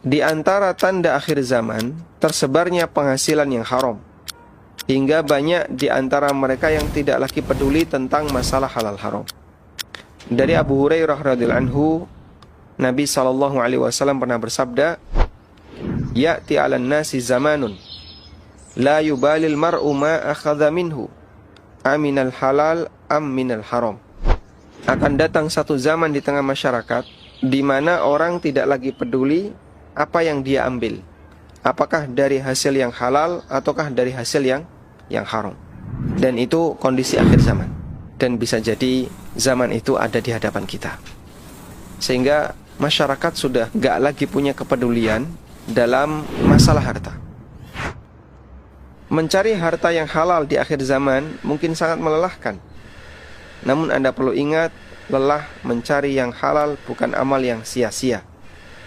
Di antara tanda akhir zaman, tersebarnya penghasilan yang haram, hingga banyak di antara mereka yang tidak lagi peduli tentang masalah halal haram. Dari Abu Hurairah radhiyallahu anhu, Nabi SAW pernah bersabda, "Ya'ti 'alan nasi zamanun la yubalil mar'u ma akhadha minhu, aminal halal am minal haram." Akan datang satu zaman di tengah masyarakat di mana orang tidak lagi peduli apa yang dia ambil, apakah dari hasil yang halal ataukah dari hasil yang haram. Dan itu kondisi akhir zaman, dan bisa jadi zaman itu ada di hadapan kita, sehingga masyarakat sudah gak lagi punya kepedulian dalam masalah harta. Mencari harta yang halal di akhir zaman mungkin sangat melelahkan. Namun Anda perlu ingat, lelah mencari yang halal bukan amal yang sia-sia.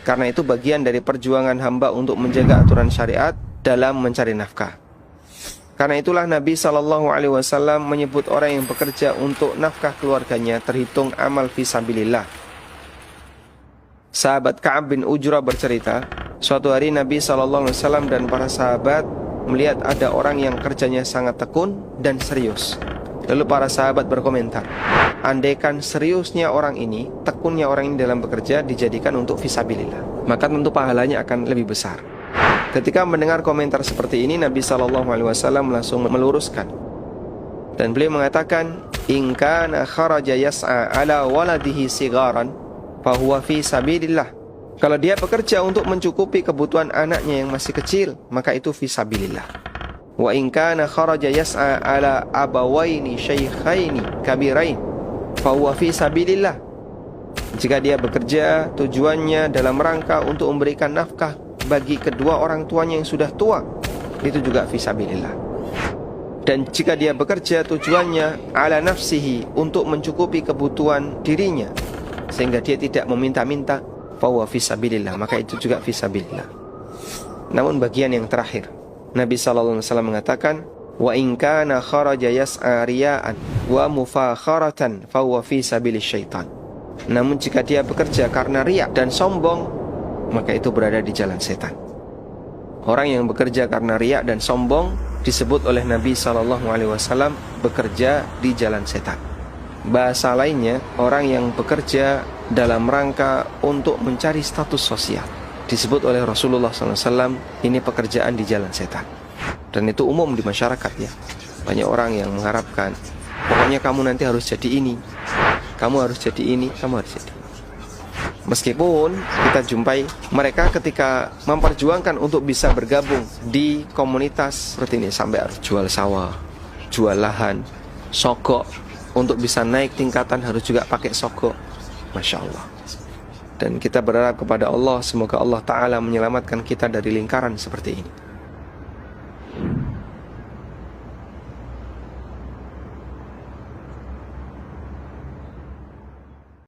Karena itu bagian dari perjuangan hamba untuk menjaga aturan syariat dalam mencari nafkah. Karena itulah Nabi SAW menyebut orang yang bekerja untuk nafkah keluarganya terhitung amal fisabilillah. Sahabat Ka'ab bin Ujrah bercerita, suatu hari Nabi SAW dan para sahabat melihat ada orang yang kerjanya sangat tekun dan serius. Lalu para sahabat berkomentar, andaikan seriusnya orang ini, tekunnya orang ini dalam bekerja dijadikan untuk fisabilillah, maka tentu pahalanya akan lebih besar. Ketika mendengar komentar seperti ini, Nabi SAW langsung meluruskan, dan beliau mengatakan, in kana kharaja yas'a ala waladihi sigaran fahuwa fi sabilillah. Kalau dia bekerja untuk mencukupi kebutuhan anaknya yang masih kecil, maka itu fi sabilillah. Wa in kana kharaja yas'a ala abawaini syaikhaini kabirain fahuwa fi sabilillah. Jika dia bekerja tujuannya dalam rangka untuk memberikan nafkah bagi kedua orang tuanya yang sudah tua, itu juga fi sabilillah. Dan jika dia bekerja tujuannya ala nafsihi, untuk mencukupi kebutuhan dirinya sehingga dia tidak meminta-minta, fahuwa fi sabilillah, maka itu juga fi sabilillah. Namun bagian yang terakhir, Nabi SAW mengatakan, wa in kana kharaja yas'a riya'an wa mufakharatan fahuwa fi sabilis syaitan. Namun jika dia bekerja karena riya dan sombong, maka itu berada di jalan setan. Orang yang bekerja karena riya dan sombong disebut oleh Nabi SAW bekerja di jalan setan. Bahasa lainnya, orang yang bekerja dalam rangka untuk mencari status sosial, disebut oleh Rasulullah SAW, ini pekerjaan di jalan setan. Dan itu umum di masyarakat ya. Banyak orang yang mengharapkan, pokoknya kamu nanti harus jadi ini, kamu harus jadi ini, kamu harus jadi. Meskipun kita jumpai mereka ketika memperjuangkan untuk bisa bergabung di komunitas seperti ini, sampai harus jual sawah, jual lahan, sogok. Untuk bisa naik tingkatan harus juga pakai sogok. Masya Allah. Dan kita berharap kepada Allah, semoga Allah Ta'ala menyelamatkan kita dari lingkaran seperti ini.